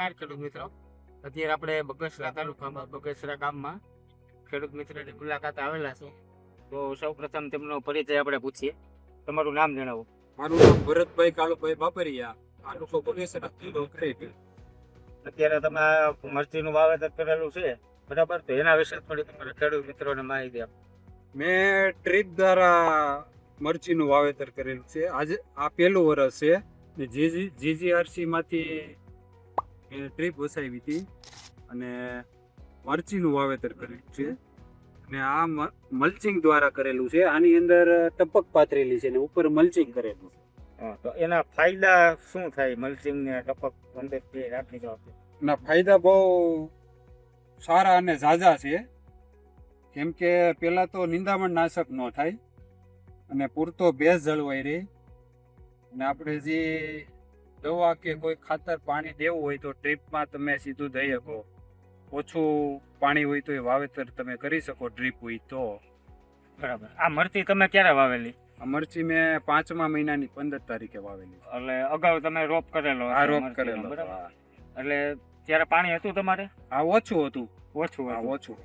નમસ્કાર ખેડૂત મિત્રો. અત્યારે આપણે બગસરા તાલુકામાં બગસરા ગામમાં ખેડૂત મિત્રની મુલાકાત આવેલા છે. તો સૌપ્રથમ તેમનો પરિચય આપણે પૂછીએ. તમારું નામ જણાવો. મારું નામ ભરતભાઈ કાળુભાઈ બાપરિયા, તાલુકો બગસરા, જિલ્લો કરેલ. અત્યારે તમે આ મરચીનું વાવેતર કરેલું છે બરાબર, તો એના વિશે થોડી તમારા ખેડૂત મિત્રોને માહિતી આપો. મેં ટ્રીપ દ્વારા મરચીનું વાવેતર કરેલું છે. આજે આ પહેલું વર્ષ છે ને જીજીઆરસી માંથી ટ્રીપ વસાવી હતી અને મરચીનું વાવેતર કરેલું છે. અને આ મલ્ચિંગ દ્વારા કરેલું છે. આની અંદર ટપક પાથરેલી છે ને ઉપર મલ્ચિંગ કરેલું છે. તો એના ફાયદા શું થાય મલ્ચિંગ ને ટપક અંદર રાખી દો? એના ફાયદા બહુ સારા અને ઝાઝા છે. કેમ કે પહેલાં તો નિંદામણ નાશક ન થાય અને પૂરતો ભેજ જળવાઈ રહે. અને આપણે જે દવા કે કોઈ ખાતર પાણી દેવું હોય તો ડ્રીપમાં તમે સીધું દઈ શકો. ઓછું પાણી હોય તો એ વાવેતર તમે કરી શકો ડ્રીપ હોય તો. બરાબર. આ મરચી તમે ક્યારે વાવેલી? આ મરચી મેં 5મા મહિનાની 15 તારીખે વાવેલી. એટલે અગાઉ તમે રોપ કરેલો? આ રોપ કરેલો. એટલે ત્યારે પાણી હતું તમારે? આ ઓછું હતું. ઓછું.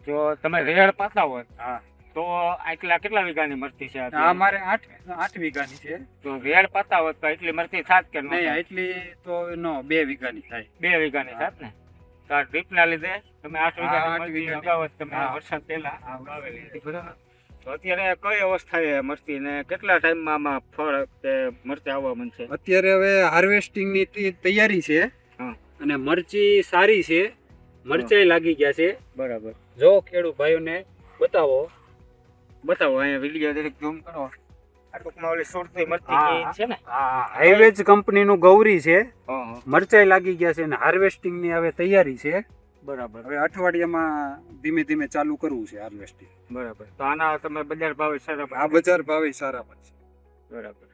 જો તમે રેડ પાતા હોય હા તો આટલા કેટલા વીઘાની મરચી છે? આ મારે 8 વીઘાની છે. તો રેડ પાતા હોત તો એટલી મરચી થાત કે નહીં? એટલી તો નો 2 વીઘાની થાય. 2 વીઘાની થાત ને? તો આ ડ્રીપ ના લીધે તમે 8 વીઘાની અગાઉ તમે વરસાદ પહેલા વાવેલી હતી બરાબર. તો અત્યારે કઈ અવસ્થાએ મરચી ને કેટલા ટાઈમમાં આમાં ફળ કે મરચી આવવા માંડશે? અત્યારે હવે હાર્વેસ્ટિંગની તૈયારી છે અને મરચી સારી છે. મરચાઈ લાગી ગયા છે. બરાબર. જો ખેડૂત ભાઈઓને બતાવો અહીંયા વિડીયો દરેક ઝૂમ કરો. આ ટૂંકમાં ઓલી સુરતી મરચી છે ને? હાઈવેજ કંપનીનું ગૌરી છે. હા. મરચાઈ લાગી ગયા છે અને હાર્વેસ્ટિંગની હવે તૈયારી છે. બરાબર. હવે અઠવાડિયામાં ધીમે ધીમે ચાલુ કરવું છે હાર્વેસ્ટિંગ. બરાબર. તો આના તમે બજાર ભાવે સારા? આ બજાર ભાવે સારા પડશે. બરાબર.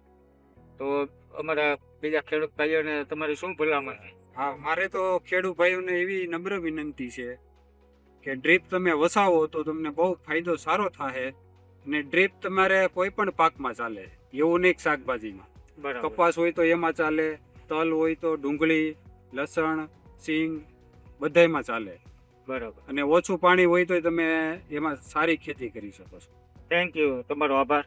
તો અમારા બીજા ખેડૂત ભાઈઓને તમારી શું ભલામણ છે? હા, મારે તો ખેડૂત ભાઈઓને એવી નમ્ર વિનંતી છે કે ડ્રીપ તમે વસાવો તો તમને બહુ ફાયદો સારો થાય. અને ડ્રીપ તમારે કોઈ પણ પાકમાં ચાલે, એવું નહીં શાકભાજીમાં. બરાબર. કપાસ હોય તો એમાં ચાલે, તલ હોય તો ડુંગળી, લસણ, સિંગ બધાયમાં ચાલે. બરાબર. અને ઓછું પાણી હોય તો તમે એમાં સારી ખેતી કરી શકો છો. થેન્ક યુ, તમારો આભાર.